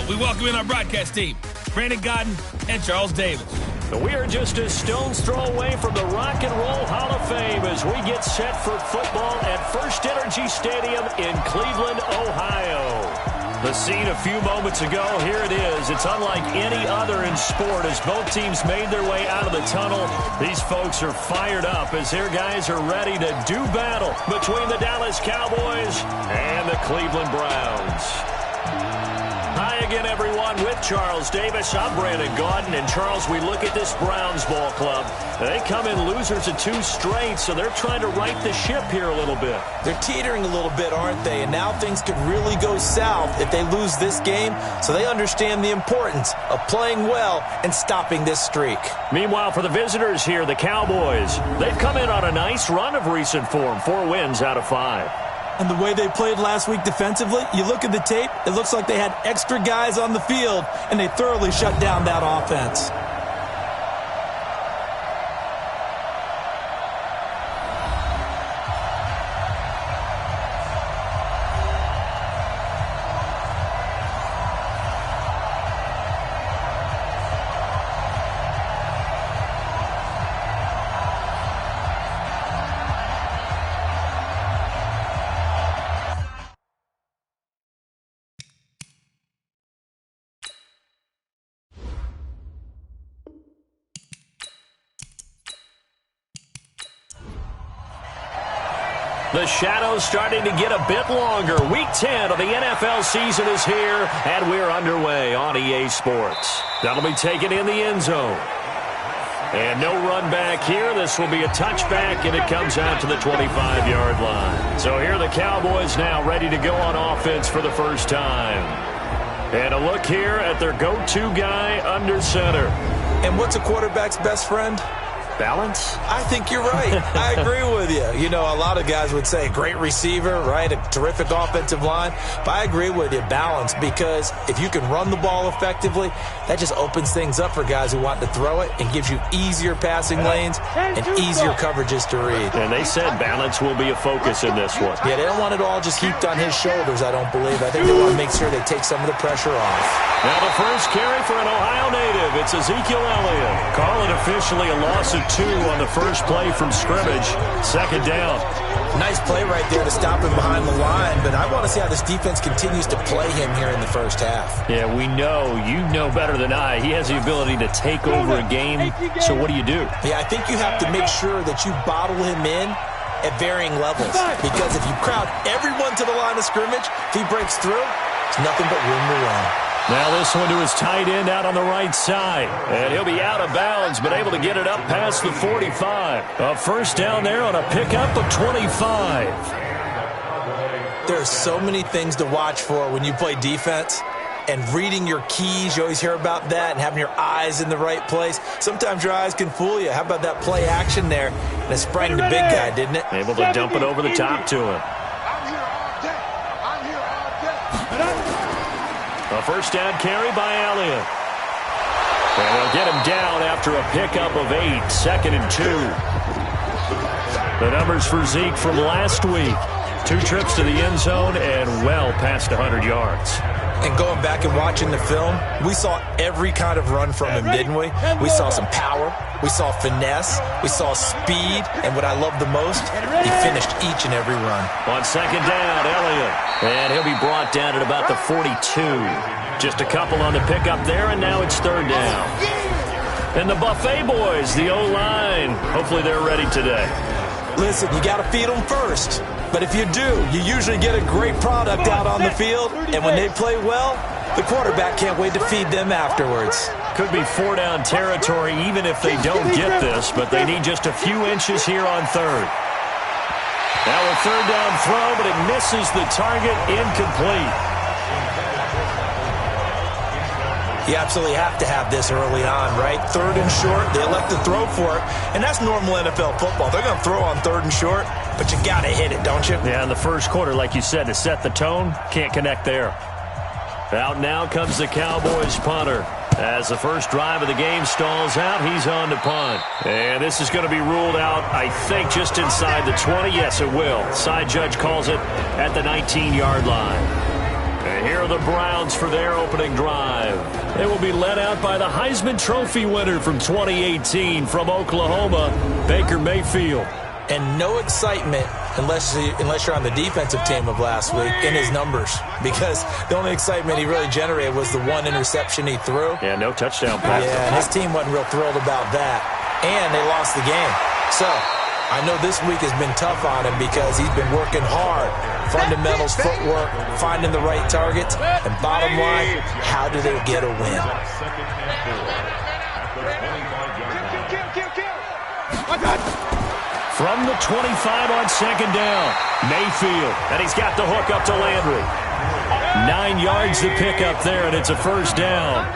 we welcome in our broadcast team, Brandon Godden and Charles Davis. We are just a stone's throw away from the Rock and Roll Hall of Fame as we get set for football at First Energy Stadium in Cleveland, Ohio. The scene a few moments ago, here it is. It's unlike any other in sport as both teams made their way out of the tunnel. These folks are fired up as their guys are ready to do battle between the Dallas Cowboys and the Cleveland Browns. Hi again, everyone, with Charles Davis. I'm Brandon Gaudin. And, Charles, we look at this Browns ball club. They come in losers of 2 straight, so they're trying to right the ship here a little bit. They're teetering a little bit, aren't they? And now things could really go south if they lose this game, so they understand the importance of playing well and stopping this streak. Meanwhile, for the visitors here, the Cowboys, they've come in on a nice run of recent form, 4 wins out of 5. And the way they played last week defensively, you look at the tape, it looks like they had extra guys on the field, and they thoroughly shut down that offense. The shadow's starting to get a bit longer. Week 10 of the NFL season is here, and we're underway on EA Sports. That'll be taken in the end zone. And no run back here. This will be a touchback, and it comes out to the 25-yard line. So here are the Cowboys now ready to go on offense for the first time. And a look here at their go-to guy under center. And what's a quarterback's best friend? Balance? I think you're right. I agree with you. You know, a lot of guys would say great receiver, right? A terrific offensive line. But I agree with you, balance, because if you can run the ball effectively, that just opens things up for guys who want to throw it and gives you easier passing lanes and easier coverages to read. And they said balance will be a focus in this one. Yeah, they don't want it all just heaped on his shoulders, I don't believe. I think they want to make sure they take some of the pressure off. Now the first carry for an Ohio native. It's Ezekiel Elliott. Call it officially a loss of 2 on the first play from scrimmage. Second down. Nice play right there to stop him behind the line, but I want to see how this defense continues to play him here in the first half. Yeah, we know. You know better than I. He has the ability to take over a game, so what do you do? Yeah, I think you have to make sure that you bottle him in at varying levels, because if you crowd everyone to the line of scrimmage, if he breaks through, it's nothing but room to run. Now this one to his tight end out on the right side. And he'll be out of bounds, but able to get it up past the 45. A first down there on a pickup of 25. There's so many things to watch for when you play defense. And reading your keys, you always hear about that, and having your eyes in the right place. Sometimes your eyes can fool you. How about that play action there? And it sprang the big guy, didn't it? Able to dump it over the top to him. A first down carry by Elliott. And they'll get him down after a pickup of 8, 2nd and 2. The numbers for Zeke from last week. 2 trips to the end zone and well past 100 yards. And going back and watching the film, we saw every kind of run from him, didn't we? We saw some power. We saw finesse. We saw speed. And what I love the most, he finished each and every run. On second down, Elliott. And he'll be brought down at about the 42. Just a couple on the pickup there, and now it's third down. And the Buffet boys, the O-line, hopefully they're ready today. Listen, you got to feed them first. But if you do, you usually get a great product out on the field. And when they play well, the quarterback can't wait to feed them afterwards. Could be 4-down territory even if they don't get this, but they need just a few inches here on third. Now a third down throw, but it misses the target, incomplete. You absolutely have to have this early on, right? Third and short, they elect to throw for it, and that's normal NFL football. They're going to throw on third and short, but you got to hit it, don't you? Yeah, in the first quarter, like you said, to set the tone, can't connect there. Out now comes the Cowboys punter. As the first drive of the game stalls out, he's on to punt. And this is going to be ruled out, I think, just inside the 20. Yes, it will. Side judge calls it at the 19-yard line. And here are the the Browns for their opening drive. They will be led out by the Heisman Trophy winner from 2018 from Oklahoma, Baker Mayfield. And no excitement unless you're on the defensive team of last week in his numbers, because the only excitement he really generated was the one interception he threw. Yeah, no touchdown pass. Yeah, and his team wasn't real thrilled about that. And they lost the game. So I know this week has been tough on him because he's been working hard. Fundamentals, footwork, finding the right targets. And bottom line, how do they get a win? From the 25 on second down, Mayfield, and he's got the hook up to Landry. 9 yards to pick up there, and it's a first down.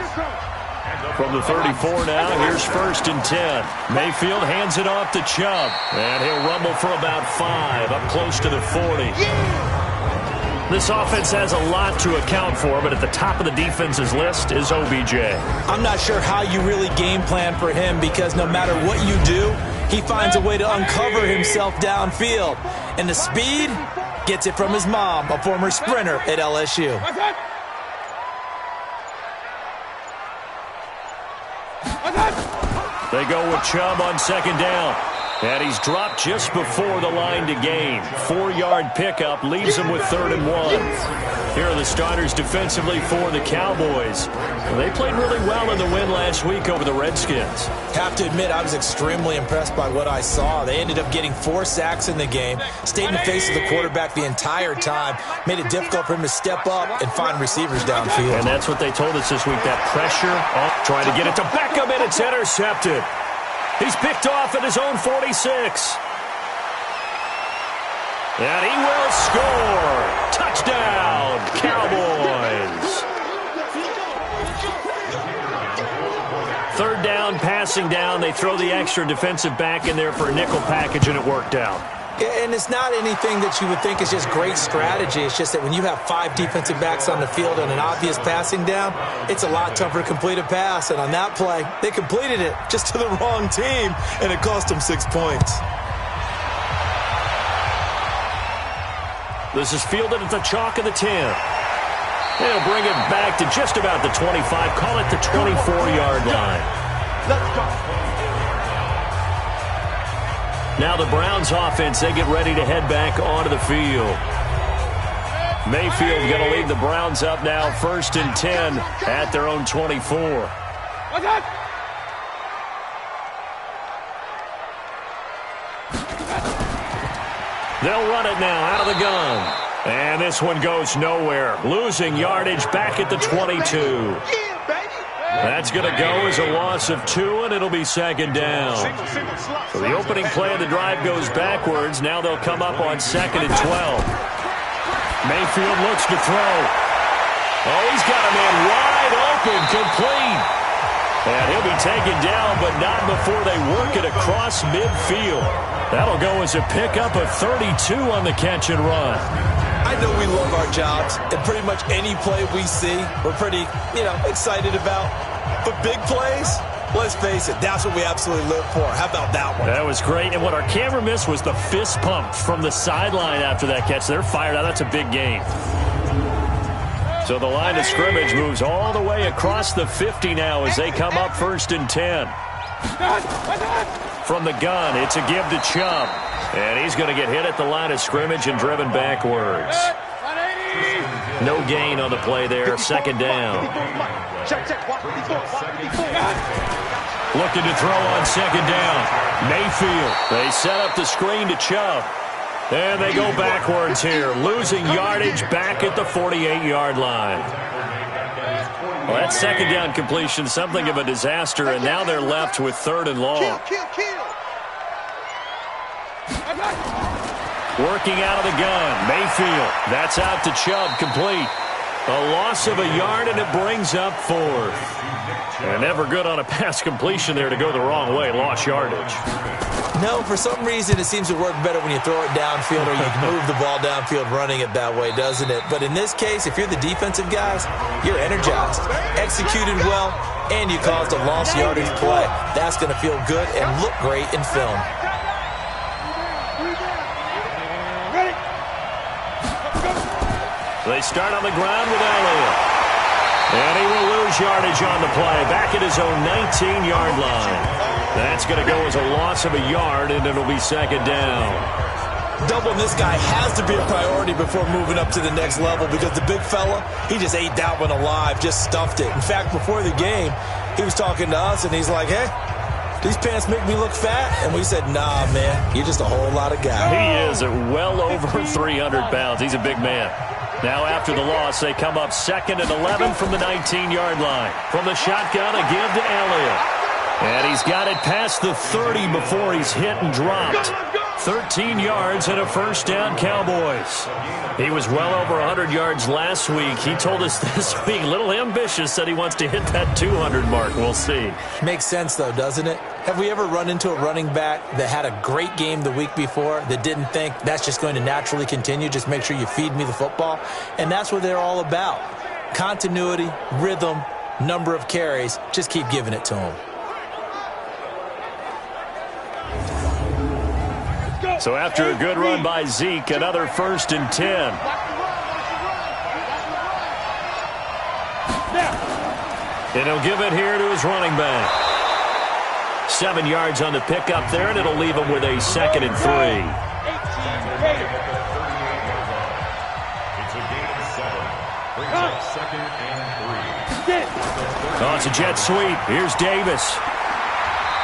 From the 34 now, here's 1st and 10. Mayfield hands it off to Chubb, and he'll rumble for about 5, up close to the 40. This offense has a lot to account for, but at the top of the defense's list is OBJ. I'm not sure how you really game plan for him, because no matter what you do, he finds a way to uncover himself downfield. And the speed gets it from his mom, a former sprinter at LSU. They go with Chubb on second down. And he's dropped just before the line to gain. 4-yard pickup leaves him with 3rd and 1. Here are the starters defensively for the Cowboys. They played really well in the win last week over the Redskins. Have to admit, I was extremely impressed by what I saw. They ended up getting 4 sacks in the game, stayed in the face of the quarterback the entire time, made it difficult for him to step up and find receivers downfield. And that's what they told us this week, that pressure, trying to get it to Beckham, and it's intercepted. He's picked off at his own 46. And he will score. Touchdown, Cowboys. 3rd down, passing down. They throw the extra defensive back in there for a nickel package, and it worked out. Yeah, and it's not anything that you would think is just great strategy. It's just that when you have 5 defensive backs on the field and an obvious passing down, it's a lot tougher to complete a pass. And on that play, they completed it just to the wrong team, and it cost them 6 points. This is fielded at the chalk of the 10. They'll bring it back to just about the 25. Call it the 24-yard line. Let's go. Now the Browns offense, they get ready to head back onto the field. Mayfield going to lead the Browns up now, 1st and 10 at their own 24. They'll run it now out of the gun. And this one goes nowhere. Losing yardage back at the 22. That's going to go as a loss of 2, and it'll be 2nd down. So the opening play of the drive goes backwards. Now they'll come up on 2nd and 12. Mayfield looks to throw. Oh, he's got a man wide open, complete. And he'll be taken down, but not before they work it across midfield. That'll go as a pickup of 32 on the catch and run. I know we love our jobs, and pretty much any play we see, we're pretty, excited about. But big plays, let's face it, that's what we absolutely live for. How about that one? That was great, and what our camera missed was the fist pump from the sideline after that catch. They're fired out. That's a big game. So the line of scrimmage moves all the way across the 50 now as they come up 1st and 10. From the gun, it's a give to Chubb. And he's going to get hit at the line of scrimmage and driven backwards. No gain on the play there. 2nd down. Looking to throw on 2nd down. Mayfield. They set up the screen to Chubb. And they go backwards here. Losing yardage back at the 48-yard line. Well, that 2nd down completion, something of a disaster, and now they're left with 3rd and long. Working out of the gun, Mayfield. That's out to Chubb, complete. A loss of a yard, and it brings up 4th. And never good on a pass completion there to go the wrong way. Lost yardage. No, for some reason it seems to work better when you throw it downfield or you move the ball downfield running it that way, doesn't it? But in this case, if you're the defensive guys, you're energized, executed well, and you caused a lost yardage play. That's going to feel good and look great in film. They start on the ground with Elliott. And he will lose yardage on the play. Back at his own 19-yard line. That's going to go as a loss of a yard, and it'll be second down. Doubling this guy has to be a priority before moving up to the next level because the big fella, he just ate that one alive, just stuffed it. In fact, before the game, he was talking to us, and he's like, hey, these pants make me look fat. And we said, nah, man, you're just a whole lot of guy. He is at well over 300 pounds. He's a big man. Now after the loss, they come up 2nd and 11 from the 19-yard line. From the shotgun, a give to Elliott. And he's got it past the 30 before he's hit and dropped. 13 yards and a first down, Cowboys. He was well over 100 yards last week. He told us this week, a little ambitious, said he wants to hit that 200 mark. We'll see. Makes sense, though, doesn't it? Have we ever run into a running back that had a great game the week before that didn't think that's just going to naturally continue? Just make sure you feed me the football. And that's what they're all about. Continuity, rhythm, number of carries. Just keep giving it to him. So after a good run by Zeke, another 1st and 10. And he'll give it here to his running back. 7 yards on the pickup there, and it'll leave him with a 2nd and 3. Oh, it's a jet sweep. Here's Davis.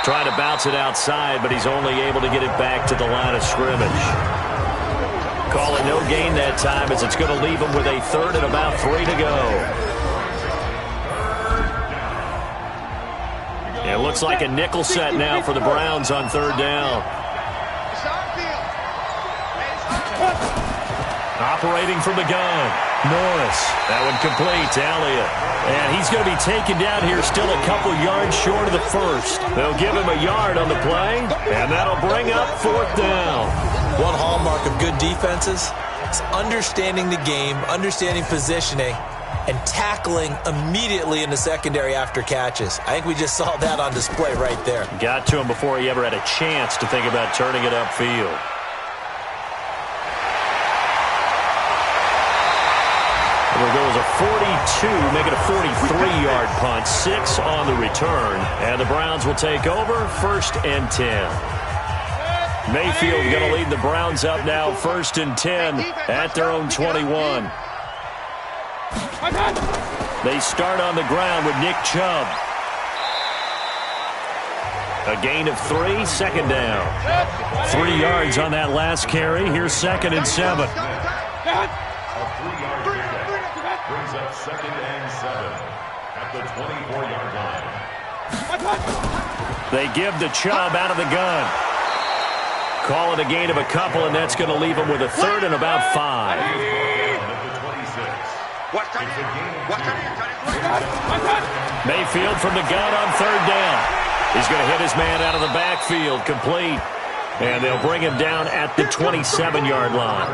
Trying to bounce it outside, but he's only able to get it back to the line of scrimmage. Call it no gain that time as it's going to leave him with a 3rd and about 3 to go. It looks like a nickel set now for the Browns on 3rd down. Operating from the gun. Norris. That one complete to Elliott. And he's going to be taken down here still a couple yards short of the 1st. They'll give him a yard on the play, and that'll bring up 4th down. One hallmark of good defenses is understanding the game, understanding positioning, and tackling immediately in the secondary after catches. I think we just saw that on display right there. Got to him before he ever had a chance to think about turning it upfield. It'll go as a 42, make it a 43-yard punt, 6 on the return. And the Browns will take over, 1st and 10. Mayfield going to lead the Browns up now, 1st and 10 at their own 21. They start on the ground with Nick Chubb. A gain of 3, 2nd down. 3 yards on that last carry. Here's 2nd and 7. Brings up 2nd and 7 at the 24-yard line. They give the Chubb out of the gun. Call it a gain of a couple, and that's going to leave him with a 3rd and about 5. Mayfield from the gun on 3rd down. He's going to hit his man out of the backfield, complete. And they'll bring him down at the 27-yard line.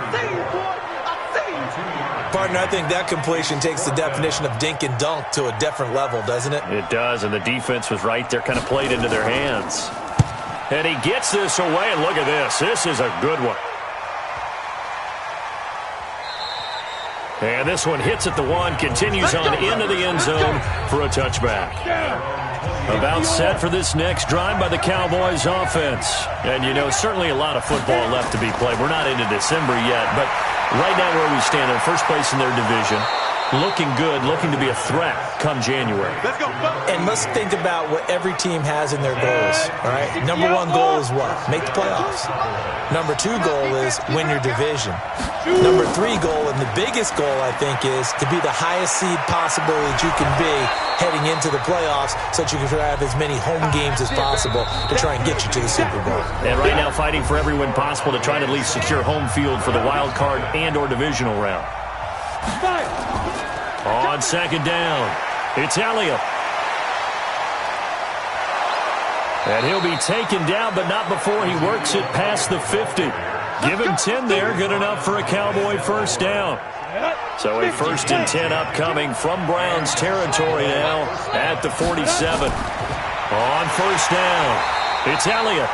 Partner, I think that completion takes the definition of dink and dunk to a different level, doesn't it? It does, and the defense was right there, kind of played into their hands. And he gets this away, and look at this. This is a good one. And this one hits at the 1, continues on into the end zone for a touchback. About set for this next drive by the Cowboys offense. And, you know, certainly a lot of football left to be played. We're not into December yet, but right now where we stand in first place in their division, looking good, looking to be a threat come January. And let's think about what every team has in their goals, all right? Number 1 goal is what? Make the playoffs. Number 2 goal is win your division. Number 3 goal, and the biggest goal, I think, is to be the highest seed possible that you can be heading into the playoffs so that you can have as many home games as possible to try and get you to the Super Bowl. And right now fighting for every win possible to try to at least secure home field for the wild card and or divisional round. On 2nd down, it's Elliott. And he'll be taken down, but not before he works it past the 50. Give him 10 there, good enough for a Cowboy first down. So a 1st and 10 upcoming from Browns territory now at the 47. On 1st down, it's Elliott.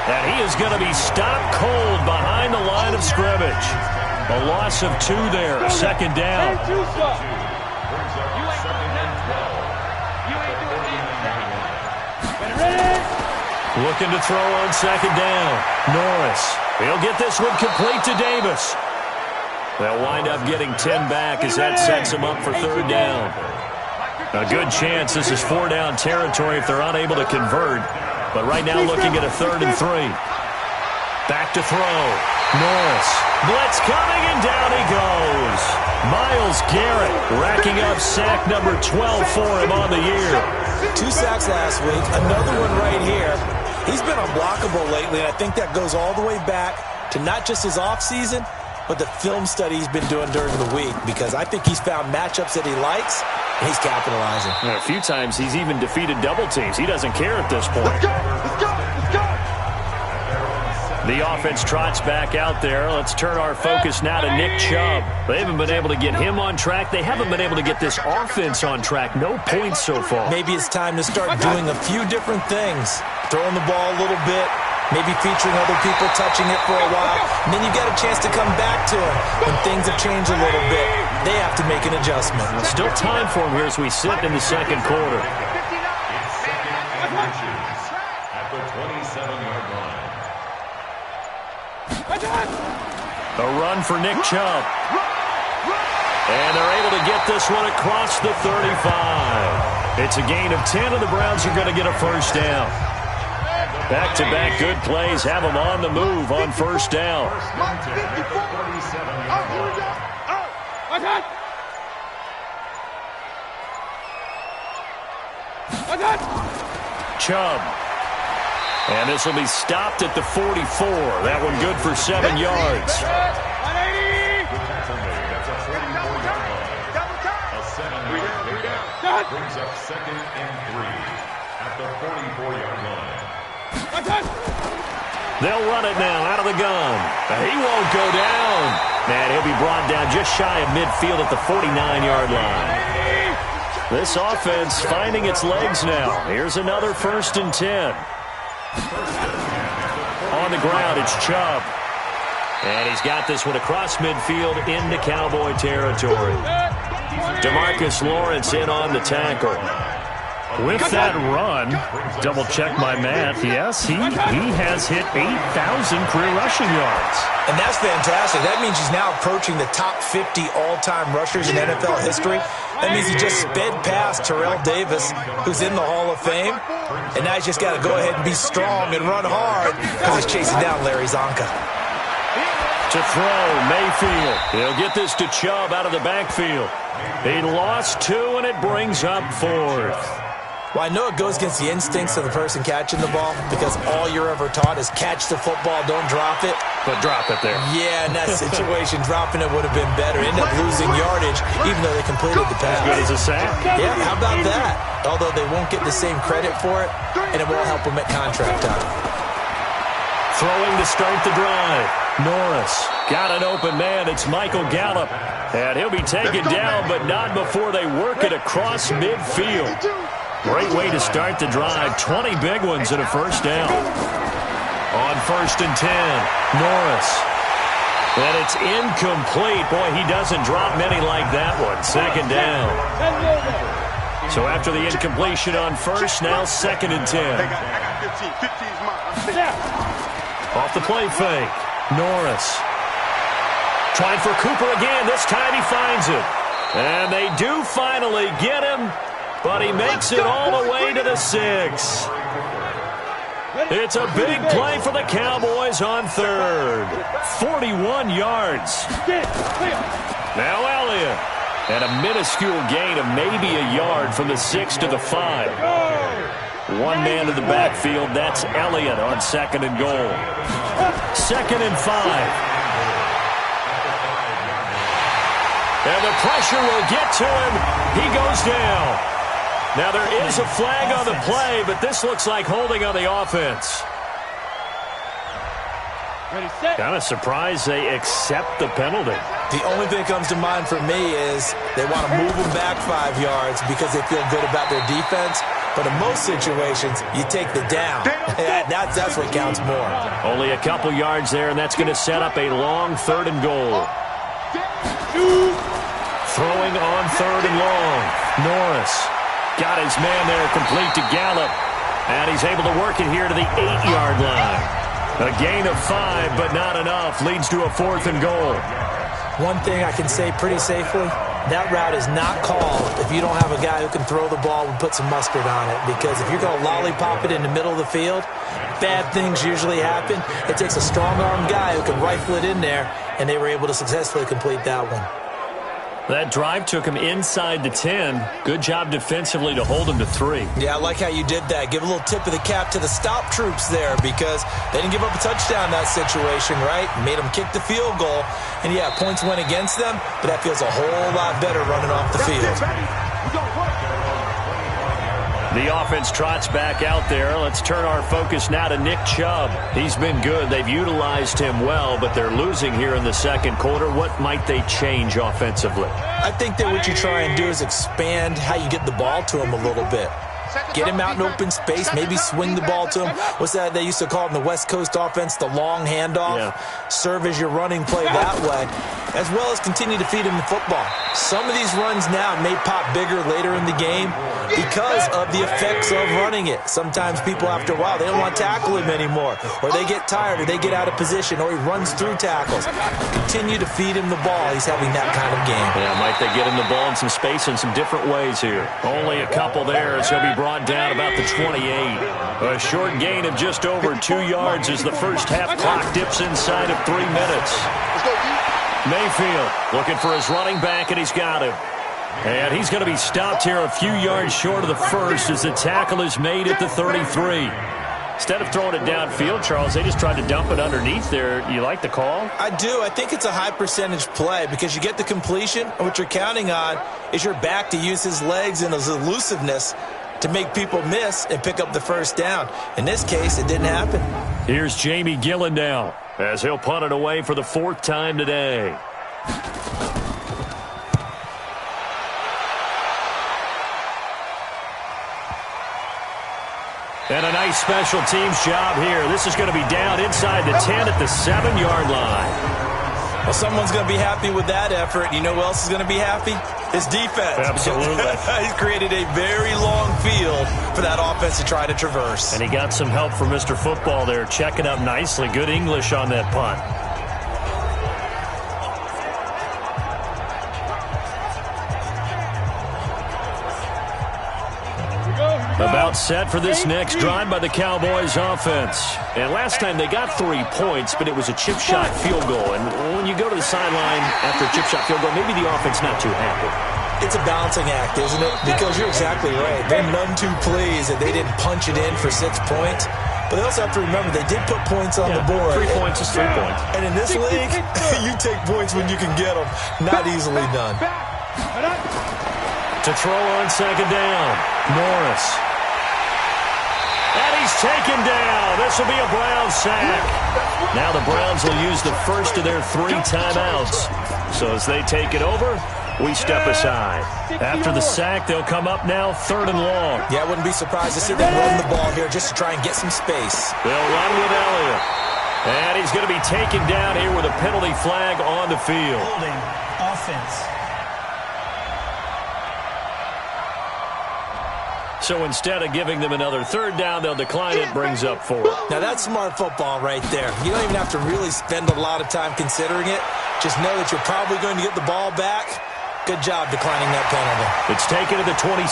And he is going to be stopped cold behind the line of scrimmage. A loss of 2 there. Second down. Looking to throw on second down. Norris. He'll get this one complete to Davis. They'll wind up getting 10 back as that sets them up for third down. A good chance this is 4-down territory if they're unable to convert. But right now looking at a 3rd and 3. Back to throw. Norris. Blitz coming, and down he goes. Myles Garrett racking up sack number 12 for him on the year. 2 sacks last week. Another one right here. He's been unblockable lately, and I think that goes all the way back to not just his offseason, but the film study he's been doing during the week, because I think he's found matchups that he likes, and he's capitalizing. A few times he's even defeated double teams. He doesn't care at this point. Let's go! Let's go! Let's go! The offense trots back out there. Let's turn our focus now to Nick Chubb. They haven't been able to get him on track. They haven't been able to get this offense on track. No points so far. Maybe it's time to start doing a few different things. Throwing the ball a little bit, maybe featuring other people touching it for a while, and then you get a chance to come back to it when things have changed a little bit. They have to make an adjustment. Still time for him here as we sit in the second quarter. It's second and inches at the 27-yard line. A run for Nick Chubb. And they're able to get this one across the 35. It's a gain of 10, and the Browns are going to get a first down. Back-to-back good plays have them on the move on first down. Chubb. And this will be stopped at the 44. That one good for 7 yards. That's a 44-yard line. A 7-yard pickup brings up second and 3 at the 44-yard line. They'll run it now out of the gun. He won't go down. And he'll be brought down just shy of midfield at the 49-yard line. This offense finding its legs now. Here's another 1st and 10. On the ground, it's Chubb. And he's got this one across midfield into Cowboy territory. DeMarcus Lawrence in on the tackle. With that run, double-check my math, yes, he has hit 8,000 career rushing yards. And that's fantastic. That means he's now approaching the top 50 all-time rushers in NFL history. That means he just sped past Terrell Davis, who's in the Hall of Fame. And now he's just got to go ahead and be strong and run hard because he's chasing down Larry Zonka. To throw, Mayfield. He'll get this to Chubb out of the backfield. He lost 2, and it brings up 4th. Well, I know it goes against the instincts of the person catching the ball, because all you're ever taught is catch the football, don't drop it. But drop it there. Yeah, in that situation, dropping it would have been better. End up losing yardage, even though they completed the pass. Good as a sack. Yeah, how about that? Although they won't get the same credit for it, and it won't help them at contract time. Throwing to start the drive. Norris got an open man. It's Michael Gallup. And he'll be taken down, but not before they work it across midfield. Great way to start the drive. 20 big ones and a first down. On 1st and 10, Norris. And it's incomplete. Boy, he doesn't drop many like that one. Second down. So after the incompletion on 1st, now 2nd and 10. I got 15. 15's mine. Off the play fake. Norris. Trying for Cooper again. This time he finds it. And they do finally get him. But he makes it all the way to the 6. It's a big play for the Cowboys on 3rd. 41 yards. Now Elliott. And a minuscule gain of maybe a yard from the 6 to the 5. One man in the backfield. That's Elliott on 2nd and goal. 2nd and 5. And the pressure will get to him. He goes down. Now, there is a flag on the play, but this looks like holding on the offense. Kind of surprised they accept the penalty. The only thing that comes to mind for me is they want to move them back 5 yards because they feel good about their defense. But in most situations, you take the down. That's what counts more. Only a couple yards there, and that's going to set up a long 3rd and goal. Throwing on 3rd and long. Norris got his man there complete to Gallup. And he's able to work it here to the 8-yard line. A gain of 5, but not enough. Leads to a 4th and goal. One thing I can say pretty safely, that route is not called if you don't have a guy who can throw the ball and put some mustard on it. Because if you're going to lollipop it in the middle of the field, bad things usually happen. It takes a strong-armed guy who can rifle it in there, and they were able to successfully complete that one. That drive took him inside the 10. Good job defensively to hold him to 3. Yeah, I like how you did that. Give a little tip of the cap to the stop troops there because they didn't give up a touchdown in that situation, right? Made them kick the field goal. And, yeah, points went against them, but that feels a whole lot better running off the field. The offense trots back out there. Let's turn our focus now to Nick Chubb. He's been good. They've utilized him well, but they're losing here in the second quarter. What might they change offensively? I think that what you try and do is expand how you get the ball to him a little bit. Get him out in open space, maybe swing the ball to him. What's that they used to call it in the West Coast offense, the long handoff? Yeah. Serve as your running play that way, as well as continue to feed him the football. Some of these runs now may pop bigger later in the game because of the effects of running it. Sometimes people, after a while, they don't want to tackle him anymore, or they get tired, or they get out of position, or he runs through tackles. Continue to feed him the ball. He's having that kind of game. Yeah, might they get him the ball in some space in some different ways here. Only a couple there. It's going to be brought down about the 28. A short gain of just over 2 yards as the first half clock dips inside of 3 minutes. Mayfield looking for his running back, and he's got him. And he's going to be stopped here a few yards short of the first as the tackle is made at the 33. Instead of throwing it downfield, Charles, they just tried to dump it underneath there. You like the call? I do. I think it's a high percentage play because you get the completion, and what you're counting on is your back to use his legs and his elusiveness to make people miss and pick up the first down. In this case, it didn't happen. Here's Jamie Gillen now as he'll punt it away for the 4th time today. And a nice special teams job here. This is going to be down inside the 10 at the 7-yard line. Well, someone's going to be happy with that effort. You know who else is going to be happy? His defense. Absolutely. He's created a very long field for that offense to try to traverse. And he got some help from Mr. Football there, checking up nicely. Good English on that punt. About set for this next drive by the Cowboys offense. And last time they got 3 points, but it was a chip shot field goal. And when you go to the sideline after a chip shot field goal, maybe the offense not too happy. It's a balancing act, isn't it? Because you're exactly right. They're none too pleased that they didn't punch it in for 6 points. But they also have to remember they did put points on the board. 3 points is 3 points. And in this league, you take points when you can get them. Not easily done. To throw on second down, Norris. And he's taken down. This will be a Browns sack. Now the Browns will use the first of their 3 timeouts. So as they take it over, we step aside. After the sack, they'll come up now 3rd and long. Yeah, I wouldn't be surprised to see them run the ball here just to try and get some space. They'll run with Elliott. And he's going to be taken down here with a penalty flag on the field. Holding offense. So instead of giving them another 3rd down, they'll decline it, brings up 4. Now that's smart football right there. You don't even have to really spend a lot of time considering it. Just know that you're probably going to get the ball back. Good job declining that penalty. It's taken to the 26.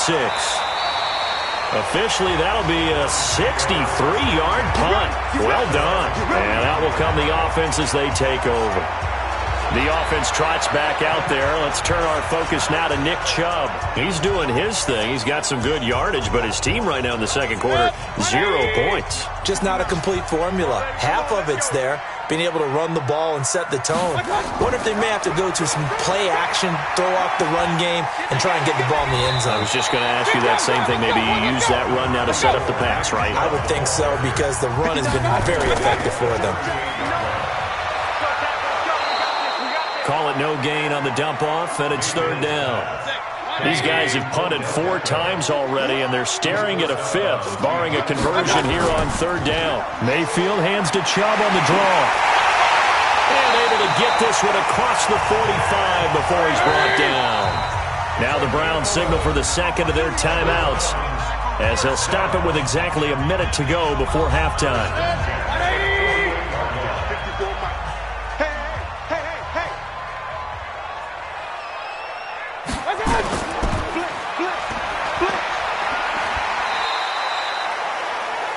Officially, that'll be a 63-yard punt. Well done. And that will come the offense as they take over. The offense trots back out there. Let's turn our focus now to Nick Chubb. He's doing his thing. He's got some good yardage, but his team right now in the second quarter, 0 points. Just not a complete formula. Half of it's there, being able to run the ball and set the tone. Wonder if they may have to go to some play action, throw off the run game, and try and get the ball in the end zone. I was just going to ask you that same thing. Maybe you use that run now to set up the pass, right? I would think so because the run has been very effective for them. Call it no gain on the dump-off, and it's 3rd down. These guys have punted 4 times already, and they're staring at a 5th, barring a conversion here on 3rd down. Mayfield hands to Chubb on the draw. And able to get this one across the 45 before he's brought down. Now the Browns signal for the second of their timeouts, as they'll stop it with exactly a minute to go before halftime.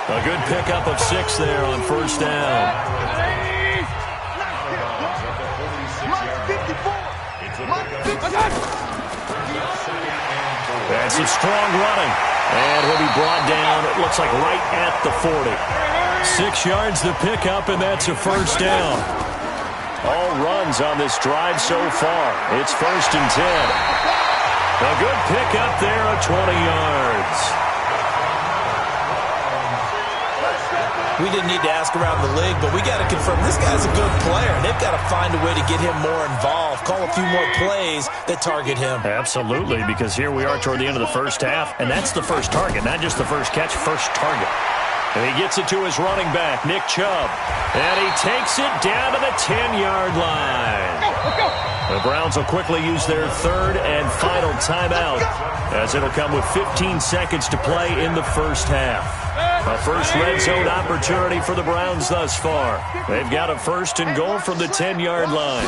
A good pickup of 6 there on first down. That's some strong running. And he'll be brought down, it looks like right at the 40. 6 yards to pick up, and that's a first down. All runs on this drive so far. It's 1st and 10. A good pickup there of 20 yards. We didn't need to ask around the league, but we got to confirm this guy's a good player. They've got to find a way to get him more involved, call a few more plays that target him. Absolutely, because here we are toward the end of the first half, and that's the first target, not just the first catch, first target. And he gets it to his running back, Nick Chubb, and he takes it down to the 10-yard line. The Browns will quickly use their third and final timeout, as it'll come with 15 seconds to play in the first half. A first red zone opportunity for the Browns thus far. They've got a 1st and goal from the 10-yard line.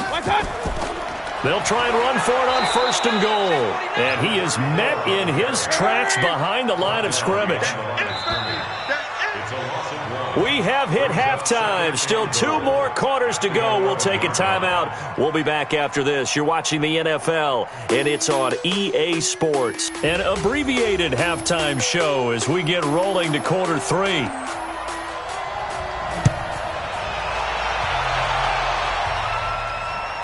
They'll try and run for it on 1st and goal. And he is met in his tracks behind the line of scrimmage. We have hit halftime. Still 2 more quarters to go. We'll take a timeout. We'll be back after this. You're watching the NFL, and it's on EA Sports. An abbreviated halftime show as we get rolling to quarter 3.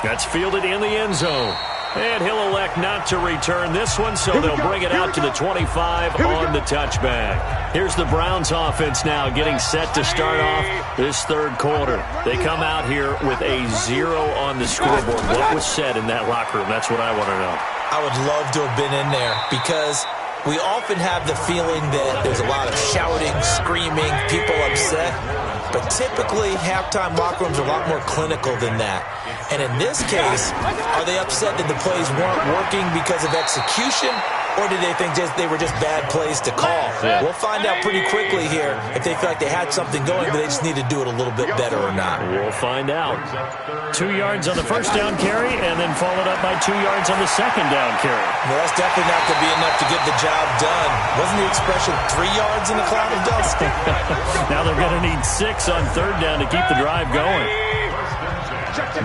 That's fielded in the end zone. And he'll elect not to return this one, so they'll bring it out to the 25 on the touchback. Here's the Browns offense now getting set to start off this third quarter. They come out here with a 0 on the scoreboard. What was said in that locker room? That's what I want to know. I would love to have been in there because we often have the feeling that there's a lot of shouting, screaming, people upset. But typically, halftime locker rooms are a lot more clinical than that. And in this case, are they upset that the plays weren't working because of execution, or did they think they were just bad plays to call? Yeah. We'll find out pretty quickly here if they feel like they had something going, but they just need to do it a little bit better or not. We'll find out. 2 yards on the first down carry, and then followed up by 2 yards on the second down carry. Well, that's definitely not going to be enough to get the job done. Wasn't the expression 3 yards in a cloud of dust? Now they're going to need 6 on third down to keep the drive going.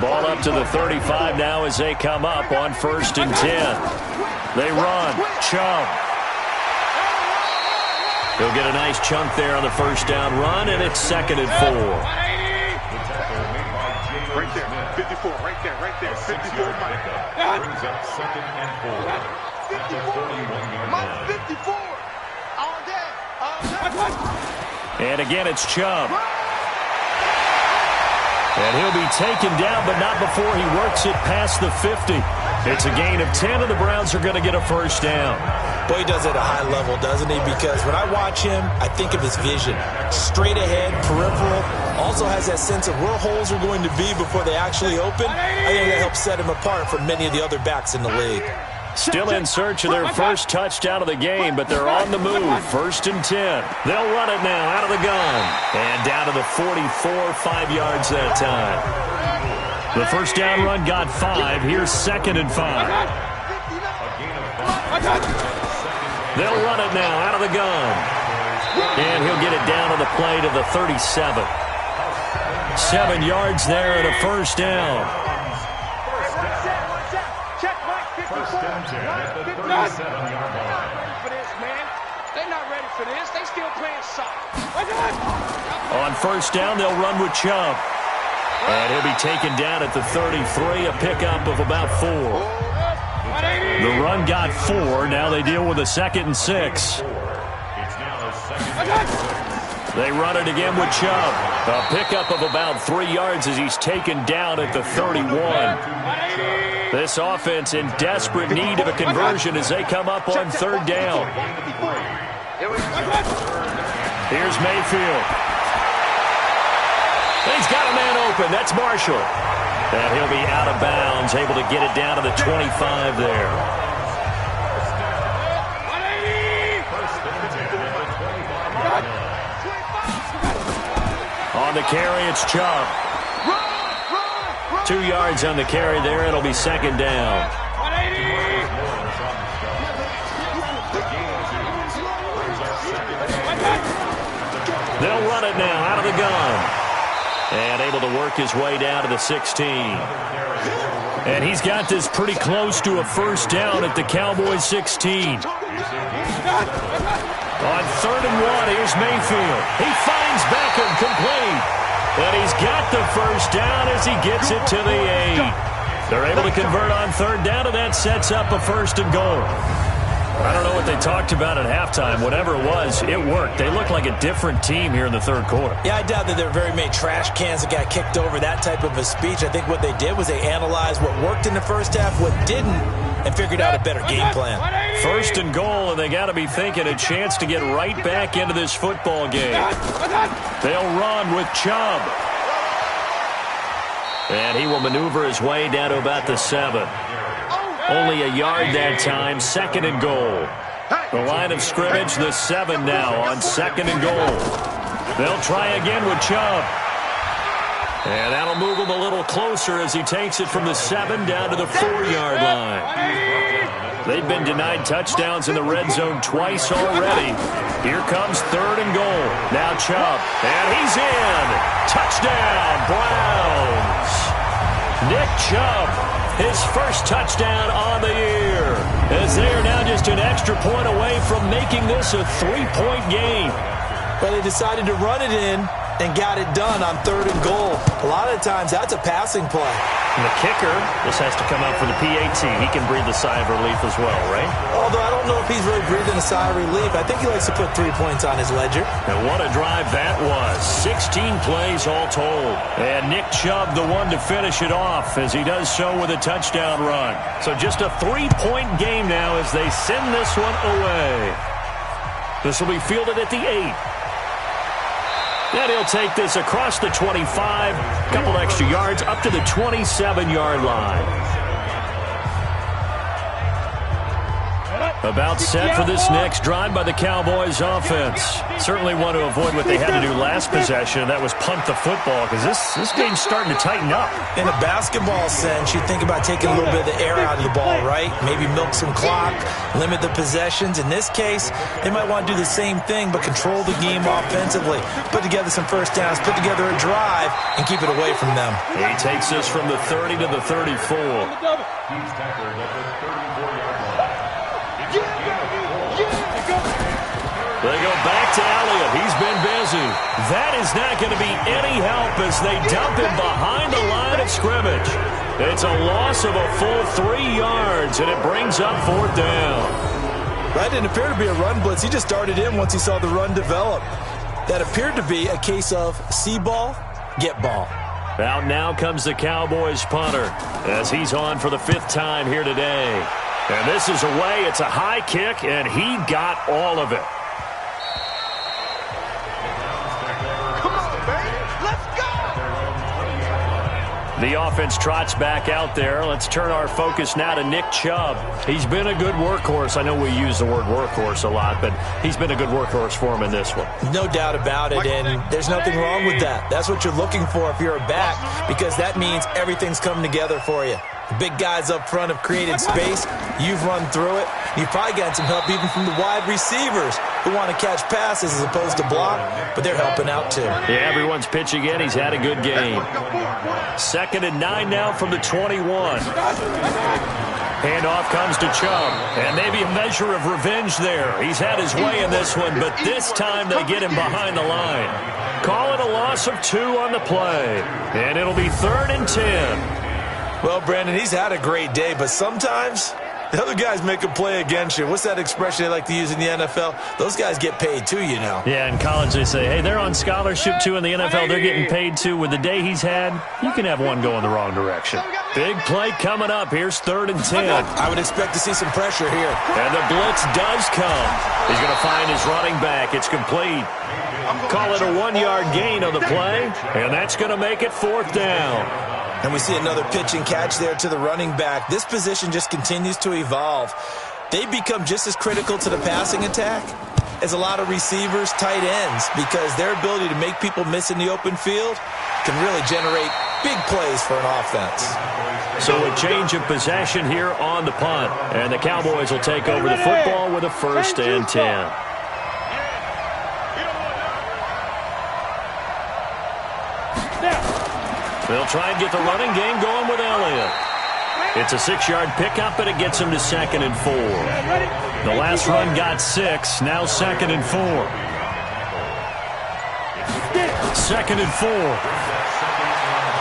Ball up to the 35 now as they come up on 1st and 10. They run. Chubb. He'll get a nice chunk there on the first down run, and it's 2nd and 4. Right there, 54, right there, 54. Brings up 2nd and 4. At the 41-yard line. 54. All day. And again, it's Chubb. And he'll be taken down, but not before he works it past the 50. It's a gain of 10, and the Browns are going to get a first down. Boy, he does it at a high level, doesn't he? Because when I watch him, I think of his vision. Straight ahead, peripheral. Also has that sense of where holes are going to be before they actually open. I think that helps set him apart from many of the other backs in the league. Still in search of their first touchdown of the game, but they're on the move. 1st and 10. They'll run it now out of the gun. And down to the 44, 5 yards that time. The first down run got 5. Here's 2nd and 5. They'll run it now out of the gun. And he'll get it down to the play to the 37. 7 yards there and a first down. First and 10 at the 37-yard line. For this, man. They're not ready for this. They still playing soft. On first down, they'll run with Chubb. And he'll be taken down at the 33, a pickup of about 4. The run got 4. Now they deal with a 2nd and 6. It's now a 2nd and 6. They run it again with Chubb. A pickup of about 3 yards as he's taken down at the 31. This offense in desperate need of a conversion as they come up on third down. Here's Mayfield. He's got a man open. That's Marshall. And he'll be out of bounds, able to get it down to the 25 there. On the carry, it's Chubb. 2 yards on the carry there. It'll be second down. They'll run it now out of the gun. And able to work his way down to the 16. And he's got this pretty close to a first down at the Cowboys 16. On 3rd and 1, here's Mayfield. He finds Beckham complete. And he's got the first down as he gets it to the 8. They're able to convert on 3rd down, and that sets up a 1st and goal. I don't know what they talked about at halftime. Whatever it was, it worked. They look like a different team here in the 3rd quarter. Yeah, I doubt that there were very many trash cans that got kicked over, that type of a speech. I think what they did was they analyzed what worked in the first half, what didn't, and figured out a better game plan. 1st and goal, and they got to be thinking a chance to get right back into this football game. They'll run with Chubb. And he will maneuver his way down to about the 7. Only a yard that time, 2nd and goal. The line of scrimmage, the 7 now on 2nd and goal. They'll try again with Chubb. And that'll move him a little closer as he takes it from the 7 down to the 4-yard line. They've been denied touchdowns in the red zone twice already. Here comes 3rd and goal. Now Chubb. And he's in. Touchdown, Browns. Nick Chubb, his first touchdown on the year, as they are now just an extra point away from making this a 3-point game. Well, they decided to run it in and got it done on 3rd and goal. A lot of times, that's a passing play. And the kicker just has to come out for the PAT. He can breathe a sigh of relief as well, right? Although I don't know if he's really breathing a sigh of relief. I think he likes to put 3 points on his ledger. And what a drive that was. 16 plays all told. And Nick Chubb, the one to finish it off, as he does so with a touchdown run. So just a 3-point game now as they send this one away. This will be fielded at the 8. Then he'll take this across the 25, couple extra yards up to the 27-yard line. About set for this next drive by the Cowboys offense. Certainly want to avoid what they had to do last possession, and that was punt the football, because this game's starting to tighten up. In a basketball sense, you think about taking a little bit of the air out of the ball, right? Maybe milk some clock, limit the possessions. In this case, they might want to do the same thing, but control the game offensively. Put together some first downs, put together a drive, and keep it away from them. He takes this from the 30 to the 34. He's tackled at the 34-yard line. They go back to Elliott. He's been busy. That is not going to be any help as they dump him behind the line of scrimmage. It's a loss of a full 3 yards, and it brings up 4th down. That didn't appear to be a run blitz. He just darted in once he saw the run develop. That appeared to be a case of see ball, get ball. Out now comes the Cowboys punter as he's on for the 5th time here today. And this is away. It's a high kick, and he got all of it. The offense trots back out there. Let's turn our focus now to Nick Chubb. He's been a good workhorse. I know we use the word workhorse a lot, but he's been a good workhorse for him in this one. No doubt about it, and there's nothing wrong with that. That's what you're looking for if you're a back, because that means everything's coming together for you. The big guys up front have created space. You've run through it. You've probably gotten some help even from the wide receivers who want to catch passes as opposed to block, but they're helping out too. Yeah, everyone's pitching in. He's had a good game. 2nd and 9 now from the 21. Handoff comes to Chubb, and maybe a measure of revenge there. He's had his way in this one, but this time they get him behind the line. Call it a loss of 2 on the play, and it'll be 3rd and 10. Well, Brandon, he's had a great day, but sometimes the other guys make a play against you. What's that expression they like to use in the NFL? Those guys get paid too, you know. Yeah, in college they say, hey, they're on scholarship too. In the NFL, they're getting paid too. With the day he's had, you can have one go in the wrong direction. Big play coming up. Here's 3rd and 10. I would expect to see some pressure here. And the blitz does come. He's going to find his running back. It's complete. Call it a 1-yard gain on the play, and that's going to make it 4th down. And we see another pitch and catch there to the running back. This position just continues to evolve. They become just as critical to the passing attack as a lot of receivers, tight ends, because their ability to make people miss in the open field can really generate big plays for an offense. So a change of possession here on the punt. And the Cowboys will take over the football with a 1st and 10. They'll try and get the running game going with Elliott. It's a 6-yard pickup, and it gets him to 2nd and 4. The last run got 6, now 2nd and 4. 2nd and 4.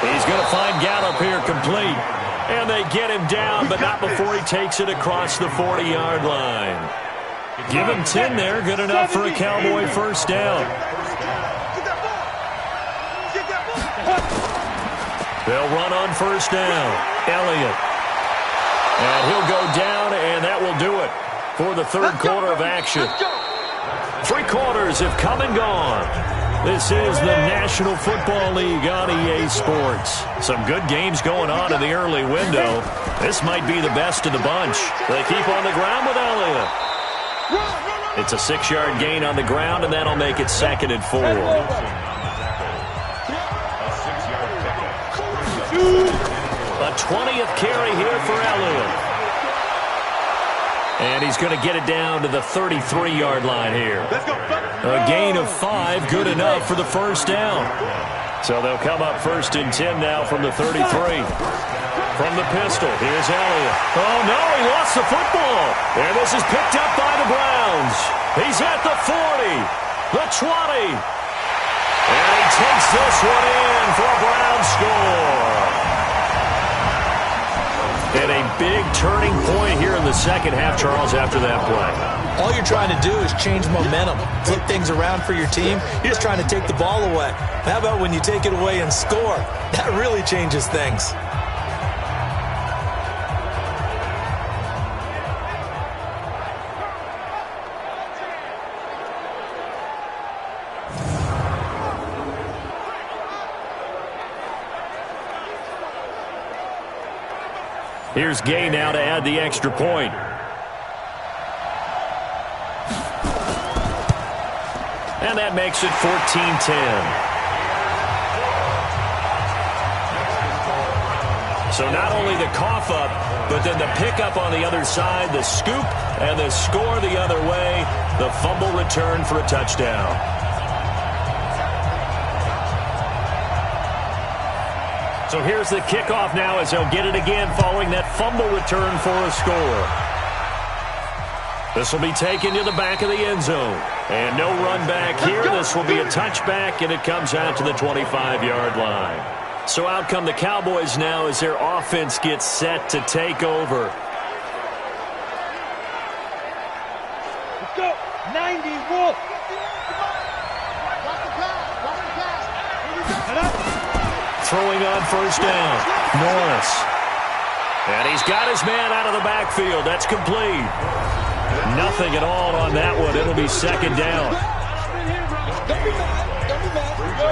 He's going to find Gallup here complete. And they get him down, but not before he takes it across the 40-yard line. Give him 10 there, good enough for a Cowboy 1st down. They'll run on 1st down. Elliott. And he'll go down, and that will do it for the 3rd quarter of action. 3 quarters have come and gone. This is the National Football League on EA Sports. Some good games going on in the early window. This might be the best of the bunch. They keep on the ground with Elliott. It's a 6-yard gain on the ground, and that'll make it 2nd and 4. A 20th carry here for Elliott. And he's going to get it down to the 33-yard line here. A gain of 5, good enough for the 1st down. So they'll come up 1st and 10 now from the 33. From the pistol, here's Elliott. Oh, no, he lost the football. And this is picked up by the Browns. He's at the 40, the 20. And he takes this one in for a Browns score. And a big turning point here in the 2nd half, Charles, after that play. All you're trying to do is change momentum, flip things around for your team. You're just trying to take the ball away. How about when you take it away and score? That really changes things. Here's Gay now to add the extra point. And that makes it 14-10. So not only the cough up, but then the pickup on the other side, the scoop, and the score the other way, the fumble return for a touchdown. So here's the kickoff now as they'll get it again following that fumble return for a score. This will be taken to the back of the end zone. And no run back here. This will be a touchback, and it comes out to the 25-yard line. So out come the Cowboys now as their offense gets set to take over. Let's go. 90, wolf. Throwing on 1st down. Norris. And he's got his man out of the backfield. That's complete. Nothing at all on that one. It'll be 2nd down.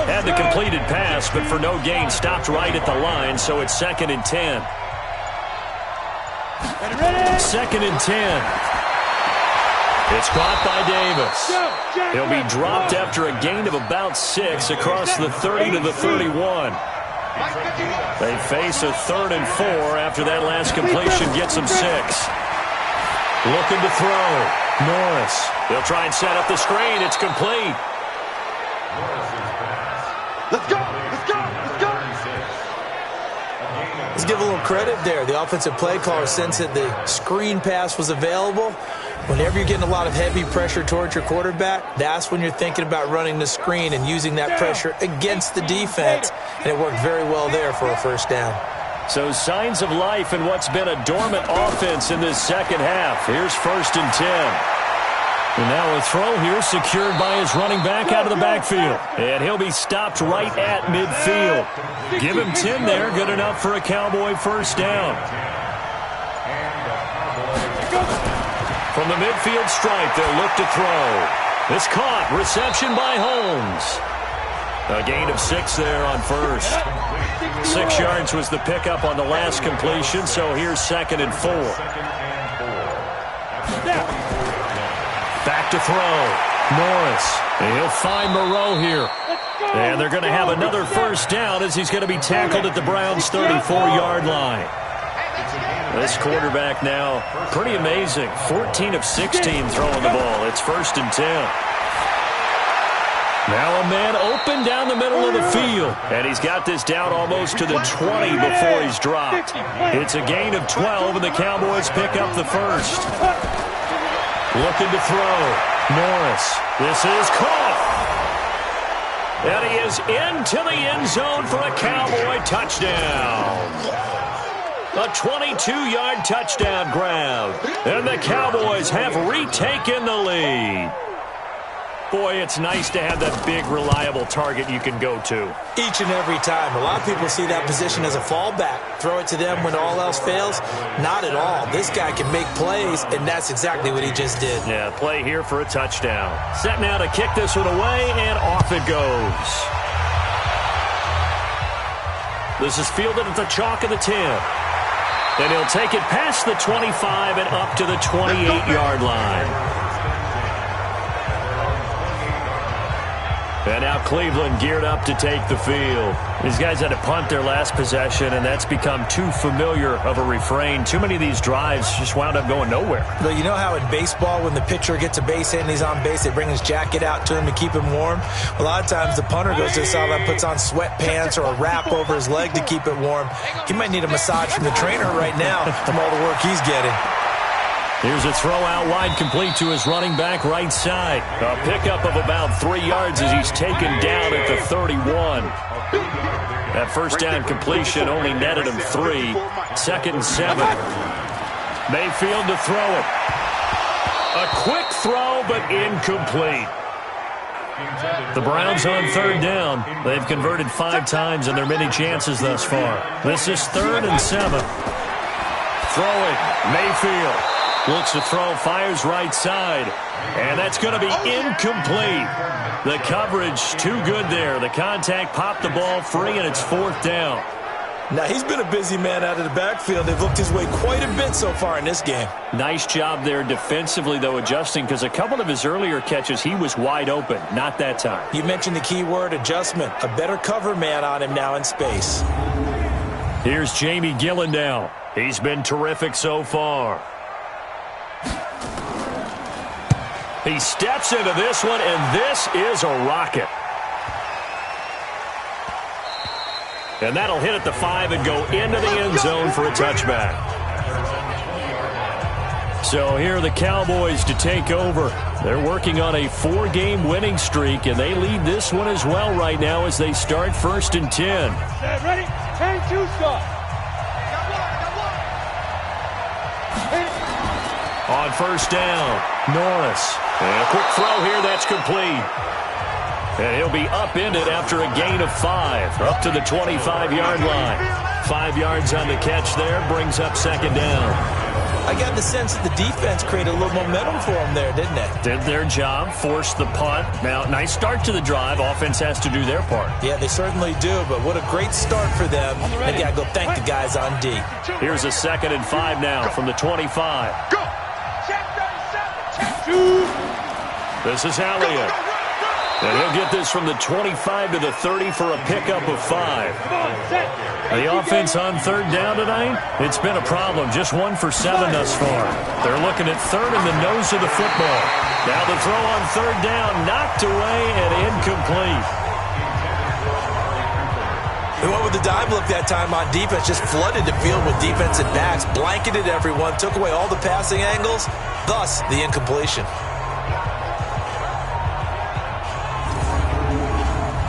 Had the completed pass, but for no gain, stopped right at the line, so it's 2nd and 10. 2nd and 10. It's caught by Davis. He'll be dropped after a gain of about 6 across the 30 to the 31. They face a 3rd and 4 after that last completion gets them 6. Looking to throw. Norris. They'll try and set up the screen. It's complete. Let's go! Let's go! Let's go! Let's give a little credit there. The offensive play caller sensed that the screen pass was available. Whenever you're getting a lot of heavy pressure towards your quarterback, that's when you're thinking about running the screen and using that pressure against the defense. And it worked very well there for a 1st down. So signs of life in what's been a dormant offense in this 2nd half. Here's 1st and 10. And now a throw here secured by his running back out of the backfield. And he'll be stopped right at midfield. Give him 10 there. Good enough for a Cowboy 1st down. From the midfield stripe, they'll look to throw. It's caught. Reception by Holmes. A gain of 6 there on first. 6 yards was the pickup on the last completion, so here's 2nd and 4. Back to throw. Norris. He'll find Moreau here. And they're going to have another first down as he's going to be tackled at the Browns' 34-yard line. This quarterback now, pretty amazing. 14 of 16 throwing the ball. It's 1st and 10. Now a man open down the middle of the field. And he's got this down almost to the 20 before he's dropped. It's a gain of 12, and the Cowboys pick up the first. Looking to throw. Norris. This is caught. And he is into the end zone for a Cowboy touchdown. A 22-yard touchdown grab. And the Cowboys have retaken the lead. Boy, it's nice to have that big, reliable target you can go to. Each and every time. A lot of people see that position as a fallback. Throw it to them when all else fails. Not at all. This guy can make plays, and that's exactly what he just did. Yeah, play here for a touchdown. Set now to kick this one away, and off it goes. This is fielded at the chalk of the 10. And he'll take it past the 25 and up to the 28-yard line. And now Cleveland geared up to take the field. These guys had to punt their last possession, and that's become too familiar of a refrain. Too many of these drives just wound up going nowhere. But you know how in baseball, when the pitcher gets a base hit and he's on base, they bring his jacket out to him to keep him warm? A lot of times the punter goes to the sideline, puts on sweatpants or a wrap over his leg to keep it warm. He might need a massage from the trainer right now from all the work he's getting. Here's a throw out wide, complete to his running back right side. A pickup of about 3 yards as he's taken down at the 31. That first down completion only netted him 3. 2nd and 7. Mayfield to throw it. A quick throw, but incomplete. The Browns on 3rd down. They've converted 5 times in their many chances thus far. This is 3rd and 7. Throwing. Mayfield. Looks to throw, fires right side. And that's going to be incomplete. The coverage too good there. The contact popped the ball free, and it's 4th down. Now, he's been a busy man out of the backfield. They've looked his way quite a bit so far in this game. Nice job there defensively, though, adjusting, because a couple of his earlier catches, he was wide open. Not that time. You mentioned the key word, adjustment. A better cover man on him now in space. Here's Jamie Gillendow. He's been terrific so far. He steps into this one, and this is a rocket. And that'll hit at the 5 and go into the end zone for a touchback. So here are the Cowboys to take over. They're working on a 4-game winning streak, and they lead this one as well right now as they start 1st and 10. Ready? 10-2 start. On 1st down, Norris. And a quick throw here, that's complete. And he'll be upended after a gain of 5, up to the 25-yard line. 5 yards on the catch there, brings up 2nd down. I got the sense that the defense created a little momentum for them there, didn't it? Did their job, forced the punt. Now, nice start to the drive. Offense has to do their part. Yeah, they certainly do, but what a great start for them. They got to go thank the guys on D. Here's a 2nd and 5 now from the 25. Go! Check 37, check 2. This is Elliott. And he'll get this from the 25 to the 30 for a pickup of 5. The offense on 3rd down tonight, it's been a problem. Just 1 for 7 thus far. They're looking at 3rd in the nose of the football. Now the throw on 3rd down, knocked away and incomplete. They went with the dime look that time on defense, just flooded the field with defensive backs, blanketed everyone, took away all the passing angles, thus the incompletion.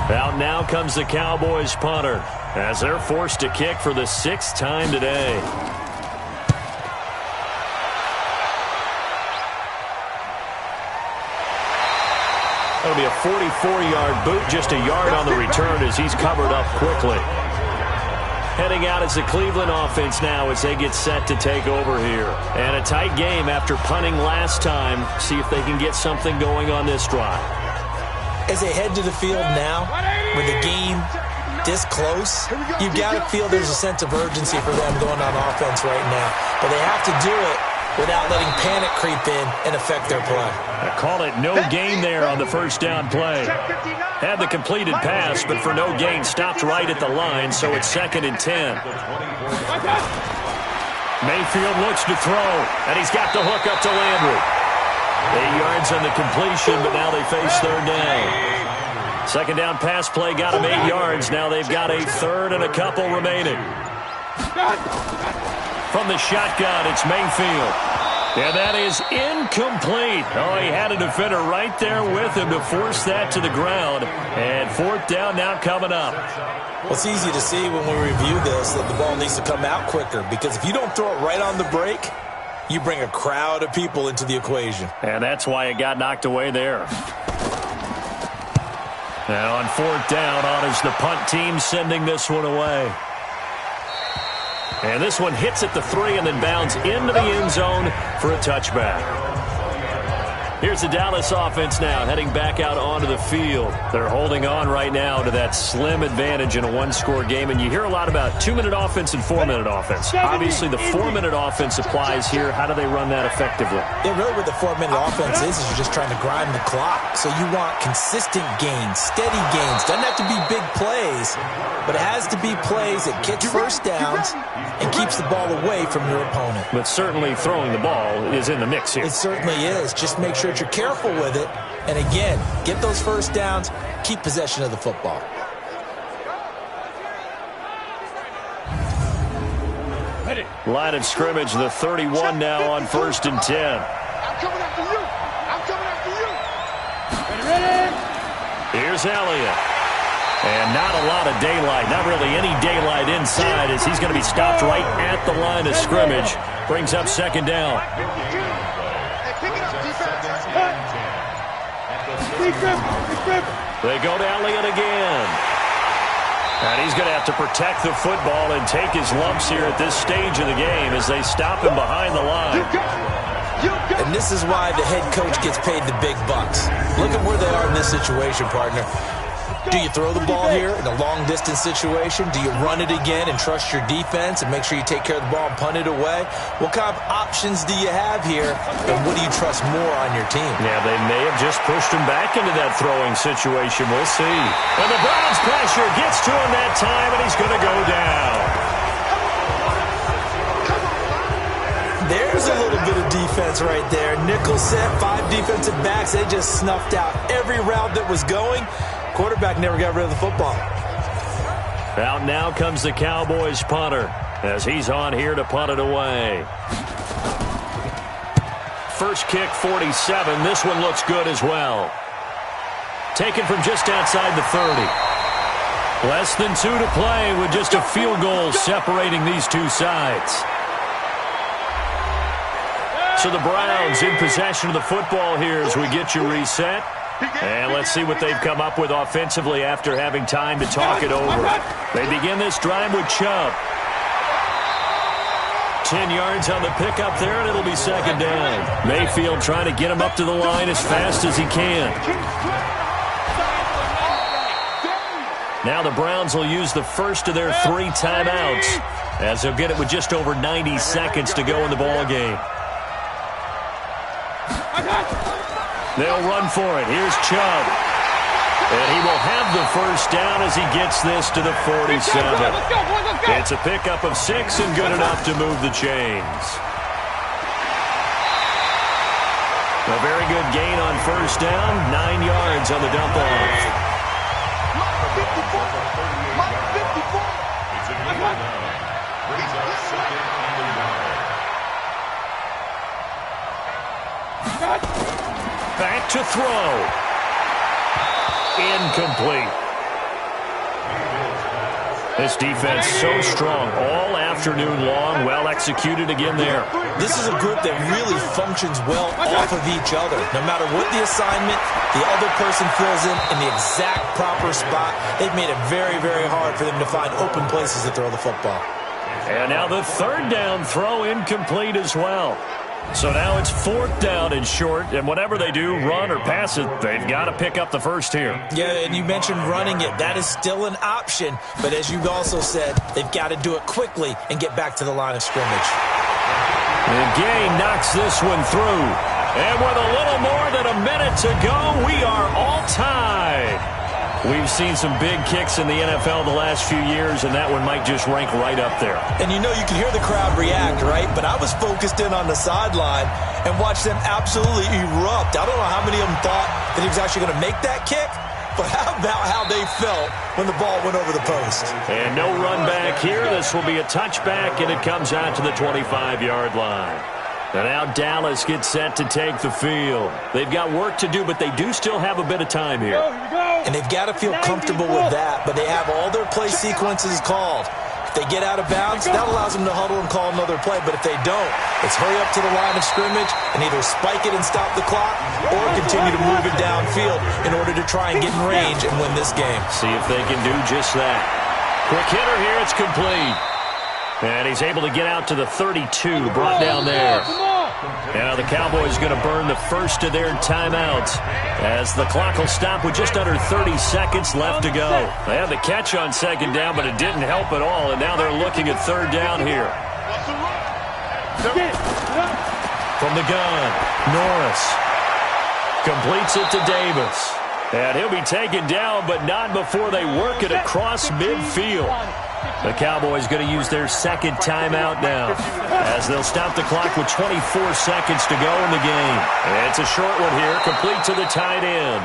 Out now comes the Cowboys punter as they're forced to kick for the 6th time today. That'll be a 44-yard boot, just a yard on the return as he's covered up quickly. Heading out is the Cleveland offense now as they get set to take over here. And a tight game after punting last time. See if they can get something going on this drive. As they head to the field now, with the game this close, you've got to feel there's a sense of urgency for them going on offense right now. But they have to do it without letting panic creep in and affect their play. I call it no gain there on the first down play. Had the completed pass, but for no gain, stopped right at the line, so it's 2nd and 10. Mayfield looks to throw, and he's got the hook up to Landry. 8 yards on the completion, but now they face 3rd down. 2nd down pass play got him 8 yards. Now they've got a 3rd and a couple remaining. From the shotgun, it's Mayfield. And that is incomplete. Oh, he had a defender right there with him to force that to the ground. And 4th down now coming up. Well, it's easy to see when we review this that the ball needs to come out quicker, because if you don't throw it right on the break, you bring a crowd of people into the equation. And that's why it got knocked away there. Now on 4th down, on is the punt team sending this one away. And this one hits at the 3 and then bounds into the end zone for a touchback. Here's the Dallas offense now heading back out onto the field. They're holding on right now to that slim advantage in a one-score game. And you hear a lot about 2-minute offense and 4-minute offense. Obviously, the 4-minute offense applies here. How do they run that effectively? Yeah, really what the 4-minute offense is you're just trying to grind the clock. So you want consistent gains, steady gains. Doesn't have to be big plays, but it has to be plays that get first downs and keeps the ball away from your opponent. But certainly throwing the ball is in the mix here. It certainly is. Just make sure that you're careful with it. And again, get those first downs, keep possession of the football. Line of scrimmage, the 31 now on 1st and 10. I'm coming after you. I'm coming after you. Ready? Here's Elliott. And not a lot of daylight, not really any daylight inside, as he's going to be stopped right at the line of scrimmage. Brings up 2nd down. They go to Elliott again. And he's going to have to protect the football and take his lumps here at this stage of the game as they stop him behind the line. And this is why the head coach gets paid the big bucks. Look at where they are in this situation, partner. Do you throw the ball here in a long-distance situation? Do you run it again and trust your defense and make sure you take care of the ball and punt it away? What kind of options do you have here, and what do you trust more on your team? Yeah, they may have just pushed him back into that throwing situation. We'll see. And the Browns pressure gets to him that time, and he's going to go down. There's a little bit of defense right there. Nickel set, 5 defensive backs. They just snuffed out every route that was going. Quarterback never got rid of the football. Out now comes the Cowboys punter as he's on here to punt it away. First kick, 47. This one looks good as well. Taken from just outside the 30. Less than 2 to play with just a field goal separating these two sides. So the Browns in possession of the football here as we get you reset. And let's see what they've come up with offensively after having time to talk it over. They begin this drive with Chubb. 10 yards on the pickup there, and it'll be 2nd down. Mayfield trying to get him up to the line as fast as he can. Now the Browns will use the first of their 3 timeouts as they'll get it with just over 90 seconds to go in the ball game. They'll run for it. Here's Chubb. And he will have the first down as he gets this to the 47. It's a pickup of 6 and good enough to move the chains. A very good gain on first down. 9 yards on the dump off. Back to throw. Incomplete. This defense so strong all afternoon long. Well executed again there. This is a group that really functions well off of each other. No matter what the assignment, the other person fills in the exact proper spot. They've made it very, very hard for them to find open places to throw the football. And now the 3rd down throw incomplete as well. So now it's 4th down and short, and whatever they do, run or pass it, they've got to pick up the first here. Yeah, and you mentioned running it. That is still an option, but as you also said, they've got to do it quickly and get back to the line of scrimmage. And Gay knocks this one through. And with a little more than a minute to go, we are all tied. We've seen some big kicks in the NFL the last few years, and that one might just rank right up there. And you know, you can hear the crowd react, right? But I was focused in on the sideline and watched them absolutely erupt. I don't know how many of them thought that he was actually going to make that kick, but how about how they felt when the ball went over the post? And no run back here. This will be a touchback, and it comes out to the 25-yard line. And now Dallas gets set to take the field. They've got work to do, but they do still have a bit of time here. And they've got to feel comfortable with that, but they have all their play sequences called. If they get out of bounds, that allows them to huddle and call another play. But if they don't, it's hurry up to the line of scrimmage and either spike it and stop the clock or continue to move it downfield in order to try and get in range and win this game. See if they can do just that. Quick hitter here. It's complete. And he's able to get out to the 32, brought down there. Now the Cowboys going to burn the first of their timeouts as the clock will stop with just under 30 seconds left to go. They had the catch on 2nd down, but it didn't help at all, and now they're looking at 3rd down here. From the gun, Norris completes it to Davis. And he'll be taken down, but not before they work it across midfield. The Cowboys going to use their 2nd timeout now as they'll stop the clock with 24 seconds to go in the game. And it's a short one here, complete to the tight end.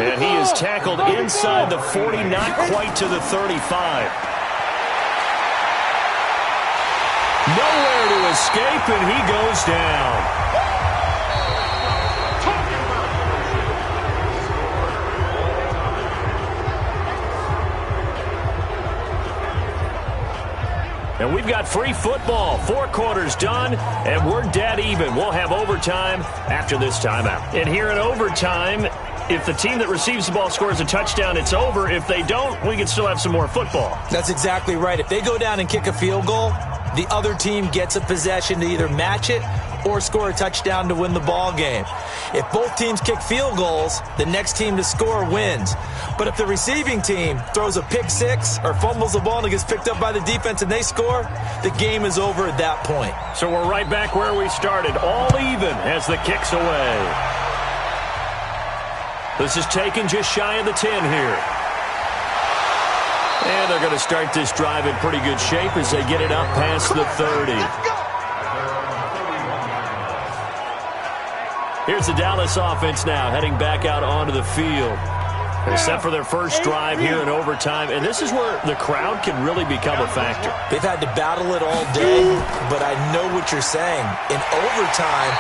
And he is tackled inside the 40, not quite to the 35. Nowhere to escape, and he goes down. And we've got free football. 4 quarters done, and we're dead even. We'll have overtime after this timeout. And here in overtime, if the team that receives the ball scores a touchdown, it's over. If they don't, we can still have some more football. That's exactly right. If they go down and kick a field goal, the other team gets a possession to either match it or score a touchdown to win the ball game. If both teams kick field goals, the next team to score wins. But if the receiving team throws a pick six or fumbles the ball and it gets picked up by the defense and they score, the game is over at that point. So we're right back where we started, all even as the kick's away. This is taken just shy of the 10 here. And they're going to start this drive in pretty good shape as they get it up past the 30. Here's the Dallas offense now, heading back out onto the field. They're set for their first drive here in overtime, and this is where the crowd can really become a factor. They've had to battle it all day, but I know what you're saying. In overtime,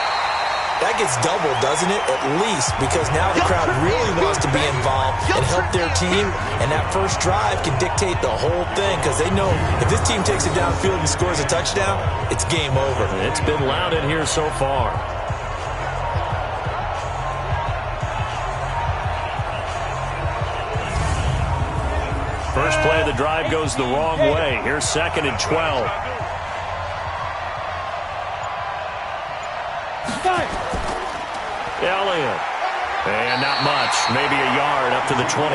that gets doubled, doesn't it? At least, because now the crowd really wants to be involved and help their team, and that first drive can dictate the whole thing because they know if this team takes it downfield and scores a touchdown, it's game over. It's been loud in here so far. First play of the drive goes the wrong way. Here's 2nd and 12. Elliott. And not much. Maybe a yard up to the 29.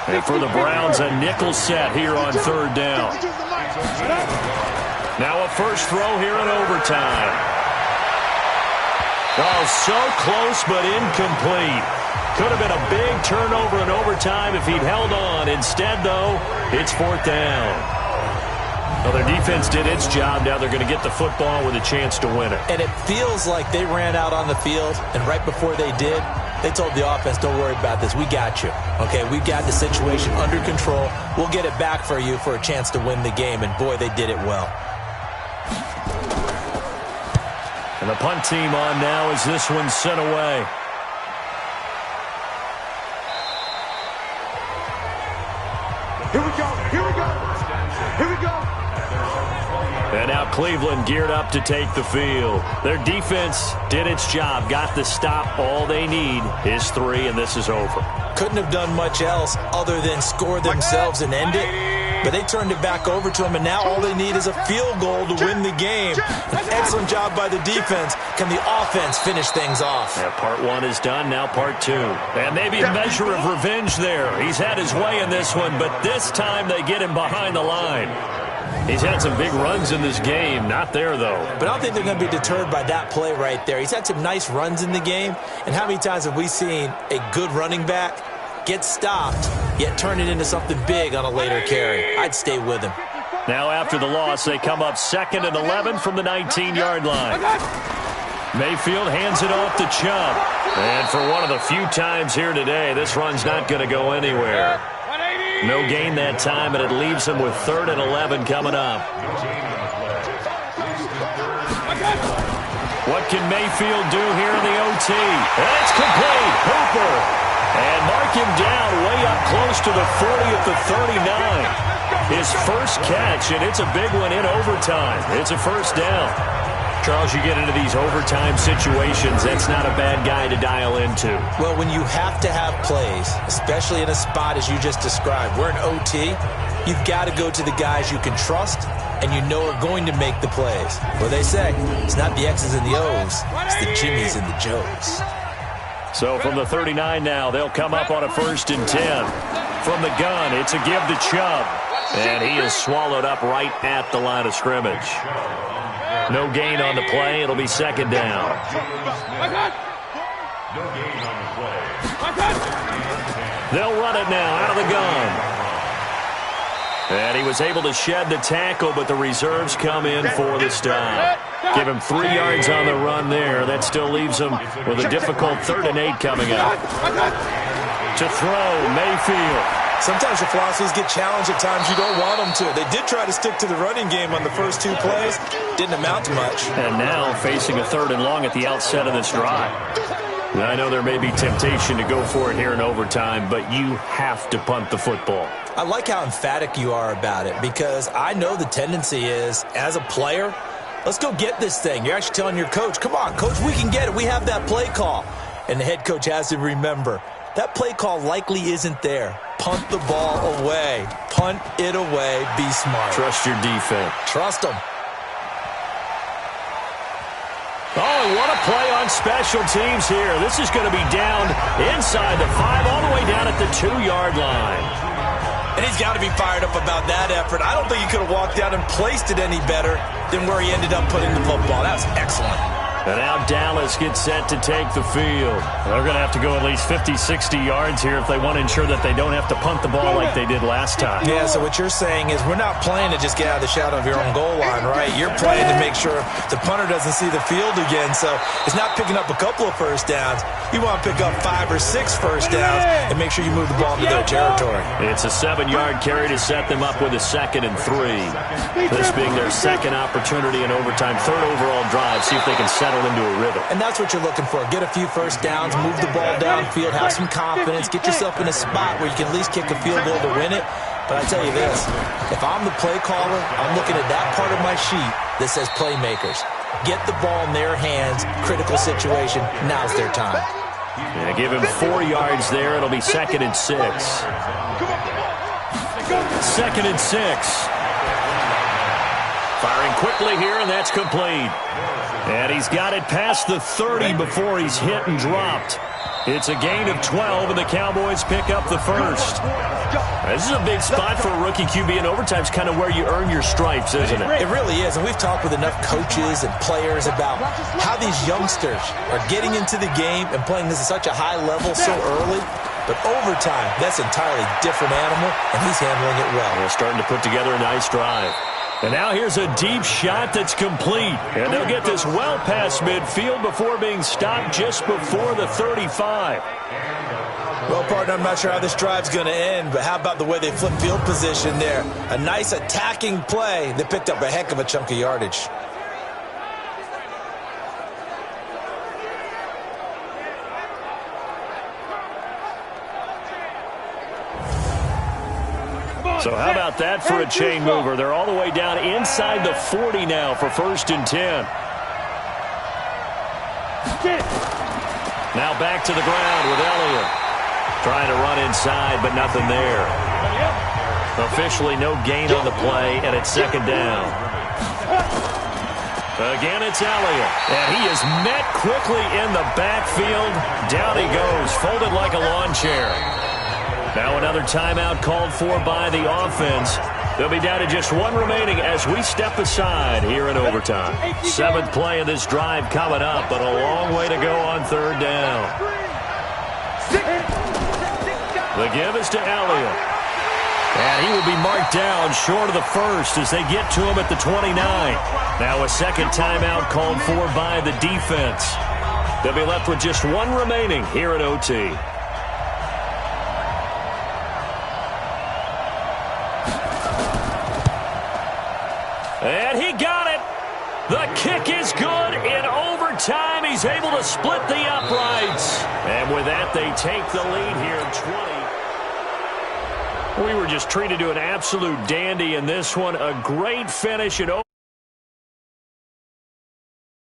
And for the Browns, a nickel set here on 3rd down. Now a first throw here in overtime. Oh, so close but incomplete. Could have been a big turnover in overtime if he'd held on. Instead, though, it's 4th down. Well, their defense did its job. Now they're going to get the football with a chance to win it. And it feels like they ran out on the field, and right before they did, they told the offense, don't worry about this. We got you. Okay, we got the situation under control. We'll get it back for you for a chance to win the game. And, boy, they did it well. And the punt team on now as this one's sent away. Here we go. Here we go. Here we go. And now Cleveland geared up to take the field. Their defense did its job, got the stop. All they need is 3, and this is over. Couldn't have done much else other than score themselves and end it. but they turned it back over to him, and now all they need is a field goal to win the game. An excellent job by the defense. Can the offense finish things off? Yeah, part one is done, now part two. And maybe a measure of revenge there. He's had his way in this one, but this time they get him behind the line. He's had some big runs in this game. Not there, though. But I don't think they're going to be deterred by that play right there. He's had some nice runs in the game. And how many times have we seen a good running back get stopped, yet turn it into something big on a later carry? I'd stay with him. Now after the loss, they come up 2nd and 11 from the 19-yard line. Mayfield hands it off to Chubb. And for one of the few times here today, this run's not going to go anywhere. No gain that time, and it leaves him with 3rd and 11 coming up. What can Mayfield do here in the OT? And it's complete. Hooper. And mark him down way up close to the 40 at the 39. His first catch, and it's a big one in overtime. It's a first down. Charles, you get into these overtime situations, that's not a bad guy to dial into. Well, when you have to have plays, especially in a spot as you just described, we're in OT, you've got to go to the guys you can trust and you know are going to make the plays. Well, they say it's not the X's and the O's, it's the Jimmys and the Joes. So from the 39 now, they'll come up on a 1st and 10. From the gun, it's a give to Chubb. And he is swallowed up right at the line of scrimmage. No gain on the play. It'll be 2nd down. They'll run it now out of the gun. And he was able to shed the tackle, but the reserves come in for the stop. Give him 3 yards on the run there. That still leaves him with a difficult 3rd and 8 coming up. To throw, Mayfield. Sometimes your philosophies get challenged at times you don't want them to. They did try to stick to the running game on the first 2 plays. Didn't amount to much. And now facing a 3rd and long at the outset of this drive. Now, I know there may be temptation to go for it here in overtime, but you have to punt the football. I like how emphatic you are about it because I know the tendency is, as a player, let's go get this thing. You're actually telling your coach, come on, coach, we can get it. We have that play call. And the head coach has to remember, that play call likely isn't there. Punt the ball away. Punt it away. Be smart. Trust your defense. Trust them. Oh, what a play on special teams here. This is going to be down inside the 5, all the way down at the 2-yard line. And he's got to be fired up about that effort. I don't think he could have walked down and placed it any better than where he ended up putting the football. That was excellent. And now Dallas gets set to take the field. They're going to have to go at least 50, 60 yards here if they want to ensure that they don't have to punt the ball like they did last time. Yeah, so what you're saying is we're not playing to just get out of the shadow of your own goal line, right? You're playing to make sure the punter doesn't see the field again. So it's not picking up a couple of first downs. You want to pick up 5 or 6 first downs and make sure you move the ball into their territory. It's a 7-yard carry to set them up with a 2nd and 3. This being their 2nd opportunity in overtime, 3rd overall drive. See if they can settle into a rhythm. And that's what you're looking for. Get a few first downs, move the ball downfield, have some confidence, get yourself in a spot where you can at least kick a field goal to win it. But I tell you this, if I'm the play caller, I'm looking at that part of my sheet that says playmakers. Get the ball in their hands, critical situation, now's their time. Yeah, give him 4 yards there. It'll be 2nd and 6. 2nd and 6. Firing quickly here, and that's complete. And he's got it past the 30 before he's hit and dropped. It's a gain of 12, and the Cowboys pick up the first. This is a big spot for a rookie QB, and overtime's kind of where you earn your stripes, isn't it? It really is, and we've talked with enough coaches and players about how these youngsters are getting into the game and playing this at such a high level so early. But overtime, that's an entirely different animal, and he's handling it well. They're starting to put together a nice drive. And now here's a deep shot that's complete. And they'll get this well past midfield before being stopped just before the 35. Well, partner, I'm not sure how this drive's going to end, but how about the way they flip field position there? A nice attacking play. They picked up a heck of a chunk of yardage. So how about that for a chain mover? They're all the way down inside the 40 now for 1st and 10. Now back to the ground with Elliott. Trying to run inside, but nothing there. Officially no gain on the play, and it's second down. Again, it's Elliott, and he is met quickly in the backfield. Down he goes, folded like a lawn chair. Now another timeout called for by the offense. They'll be down to just one remaining as we step aside here in overtime. 7th play of this drive coming up, but a long way to go on third down. The give is to Elliott. And he will be marked down short of the first as they get to him at the 29. Now a second timeout called for by the defense. They'll be left with just one remaining here at OT. And he got it. The kick is good. In overtime, he's able to split the uprights. And with that, they take the lead here, 20. We were just treated to an absolute dandy in this one. A great finish.